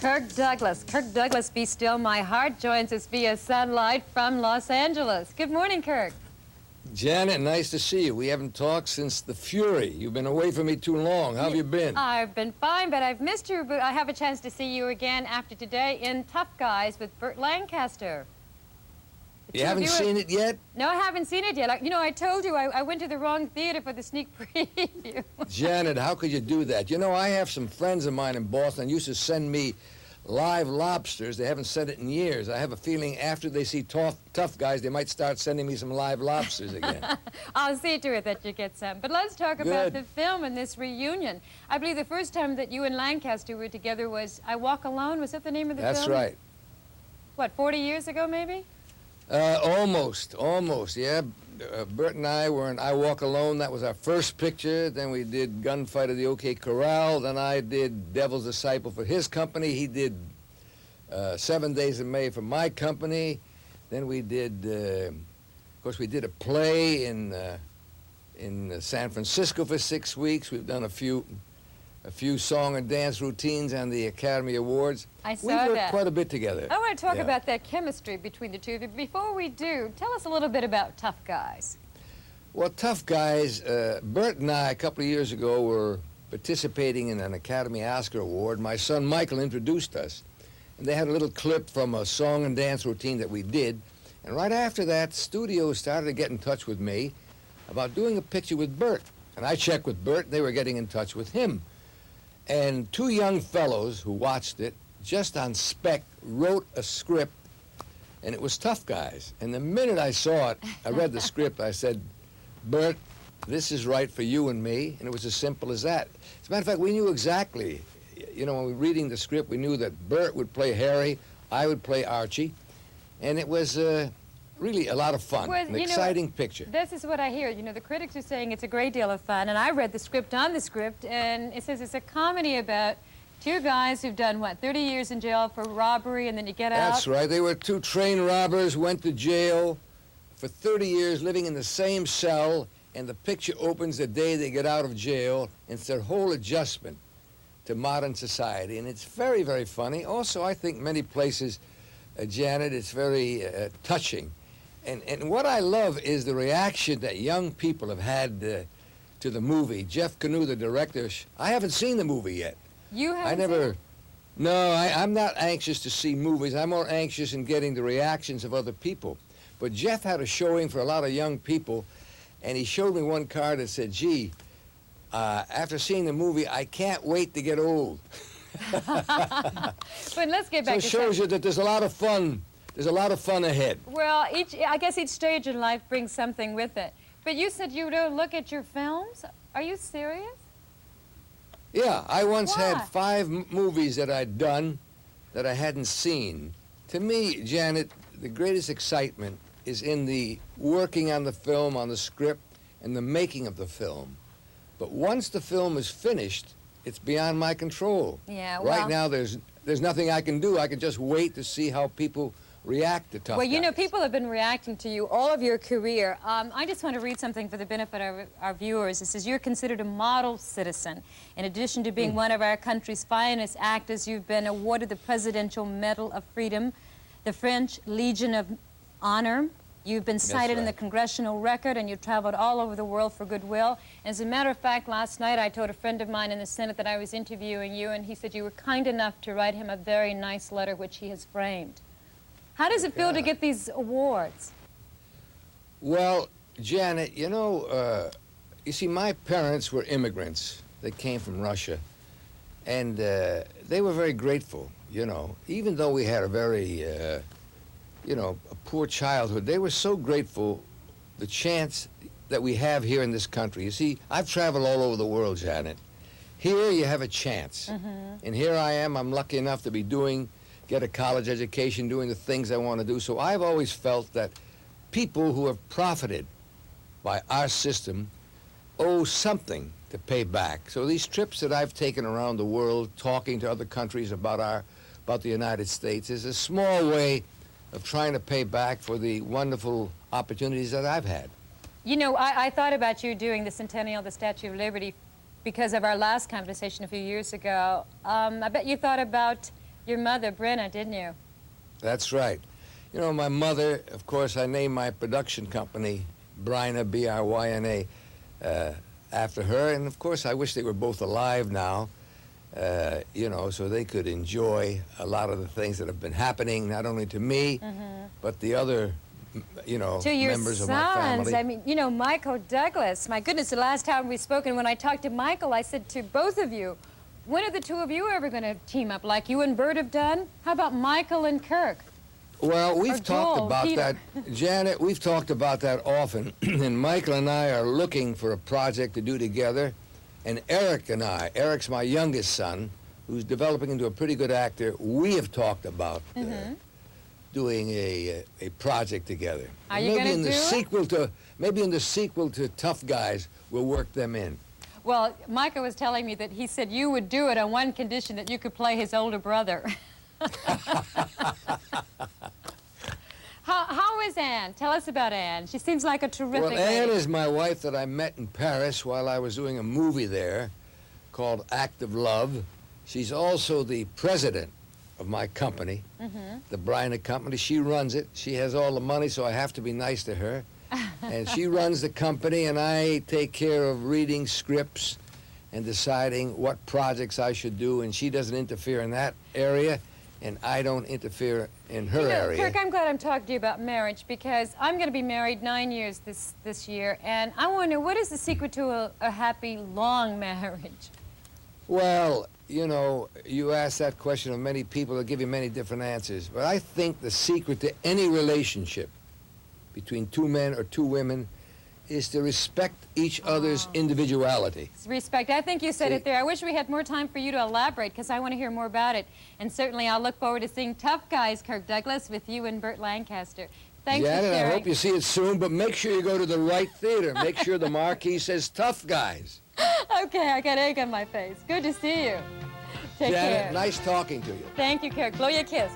Kirk Douglas. Kirk Douglas, Be Still My Heart, joins us via satellite from Los Angeles. Good morning, Kirk. Janet, nice to see you. We haven't talked since the Fury. You've been away from me too long. How have you been? I've been fine, but I've missed you. But I have a chance to see you again after today in Tough Guys with Burt Lancaster. You haven't seen it yet? No, I haven't seen it yet. You know, I told you I went to the wrong theater for the sneak preview. Janet, how could you do that? You know, I have some friends of mine in Boston used to send me live lobsters. They haven't sent it in years. I have a feeling after they see Tough Guys, they might start sending me some live lobsters again. I'll see to it that you get some. But let's talk about the film and this reunion. I believe the first time that you and Lancaster were together was I Walk Alone. Was that the name of the film? That's right. What, 40 years ago, maybe? Almost, yeah. Burt and I were in I Walk Alone. That was our first picture. Then we did Gunfight at the OK Corral. Then I did Devil's Disciple for his company. He did 7 Days in May for my company. Then we did, of course, we did a play in San Francisco for 6 weeks. We've done a few song and dance routines and the Academy Awards. I saw that. We worked that. quite a bit together. I want to talk about that chemistry between the two of you. Before we do, tell us a little bit about Tough Guys. Well, Tough Guys, Burt and I, a couple of years ago, were participating in an Academy Oscar Award. My son Michael introduced us, and they had a little clip from a song and dance routine that we did. And right after that, studios started to get in touch with me about doing a picture with Burt. And I checked with Burt, they were getting in touch with him. And two young fellows who watched it, just on spec, wrote a script, and it was Tough Guys. And the minute I saw it, I read the script, I said, Burt, this is right for you and me, and it was as simple as that. As a matter of fact, we knew exactly, you know, when we were reading the script, we knew that Burt would play Harry, I would play Archie, and it was really a lot of fun, an exciting picture. This is what I hear. You know, the critics are saying it's a great deal of fun, and I read the script on the script, and it says it's a comedy about two guys who've done, what, 30 years in jail for robbery, and then you get out? That's right. They were two train robbers, went to jail for 30 years, living in the same cell, and the picture opens the day they get out of jail, and it's their whole adjustment to modern society, and it's very, very funny. Also, I think many places, Janet, it's very touching. And what I love is the reaction that young people have had to the movie. Jeff Canoe, the director, I haven't seen the movie yet. You haven't seen it? No, I'm not anxious to see movies. I'm more anxious in getting the reactions of other people. But Jeff had a showing for a lot of young people, and he showed me one card that said, gee, after seeing the movie, I can't wait to get old. But let's get back to it shows you that there's a lot of fun. There's a lot of fun ahead. Well, I guess each stage in life brings something with it. But you said you don't look at your films? Are you serious? Yeah, I once had 5 movies that I'd done that I hadn't seen. To me, Janet, the greatest excitement is in the working on the film, on the script, and the making of the film. But once the film is finished, it's beyond my control. Yeah, well, right now, there's nothing I can do. I can just wait to see how people react to Tough Guys. Well, you know, people have been reacting to you all of your career. I just want to read something for the benefit of our viewers. It says, you're considered a model citizen. In addition to being one of our country's finest actors, you've been awarded the Presidential Medal of Freedom, the French Legion of Honor. You've been cited in the Congressional Record, and you've traveled all over the world for goodwill. As a matter of fact, last night I told a friend of mine in the Senate that I was interviewing you, and he said you were kind enough to write him a very nice letter, which he has framed. How does it feel to get these awards? Well, Janet, you know, you see, my parents were immigrants. They came from Russia, and they were very grateful, you know. Even though we had a very, you know, a poor childhood, they were so grateful the chance that we have here in this country. You see, I've traveled all over the world, Janet. Here you have a chance. And here I am, I'm lucky enough to be get a college education, doing the things I want to do. So I've always felt that people who have profited by our system owe something to pay back. So these trips that I've taken around the world, talking to other countries about the United States, is a small way of trying to pay back for the wonderful opportunities that I've had. You know, I thought about you doing the centennial of the Statue of Liberty because of our last conversation a few years ago. I bet you thought about your mother, Brenna, didn't you? That's right. You know, my mother, of course, I named my production company Bryna, B-R-Y-N-A, after her. And, of course, I wish they were both alive now, you know, so they could enjoy a lot of the things that have been happening, not only to me, but the other, you know, to your members sons. of my family. I mean, you know, Michael Douglas. My goodness, the last time we spoke, and when I talked to Michael, I said to both of you, when are the two of you ever going to team up like you and Burt have done? How about Michael and Kirk? Well, Or we've talked Joel, about Peter. that, Janet, we've talked about that often, and Michael and I are looking for a project to do together, and Eric and I, Eric's my youngest son, who's developing into a pretty good actor, we have talked about doing a project together. Are you maybe gonna in the do it? sequel to maybe in the sequel to Tough Guys, we'll work them in. Well, Michael was telling me that he said you would do it on one condition, that you could play his older brother. How is Anne? Tell us about Anne. She seems like a terrific Well, Anne lady. is my wife that I met in Paris while I was doing a movie there called Act of Love. She's also the president of my company, the Bryna Company. She runs it. She has all the money, so I have to be nice to her. And she runs the company, and I take care of reading scripts and deciding what projects I should do, and she doesn't interfere in that area, and I don't interfere in her area. Kirk, I'm glad I'm talking to you about marriage, because I'm going to be married 9 years this year, and I want to know, what is the secret to a happy, long marriage? Well, you know, you ask that question of many people, they'll give you many different answers. But I think the secret to any relationship between two men or two women is to respect each other's individuality. Respect. I think you said it there. I wish we had more time for you to elaborate, because I want to hear more about it. And certainly I'll look forward to seeing Tough Guys, Kirk Douglas, with you and Burt Lancaster. Thanks for Janet, sharing. I hope you see it soon, but make sure you go to the right theater. Make sure the marquee says Tough Guys. Okay, I got egg on my face. Good to see you. Take Janet, care. nice talking to you. Thank you, Kirk. Blow your kiss.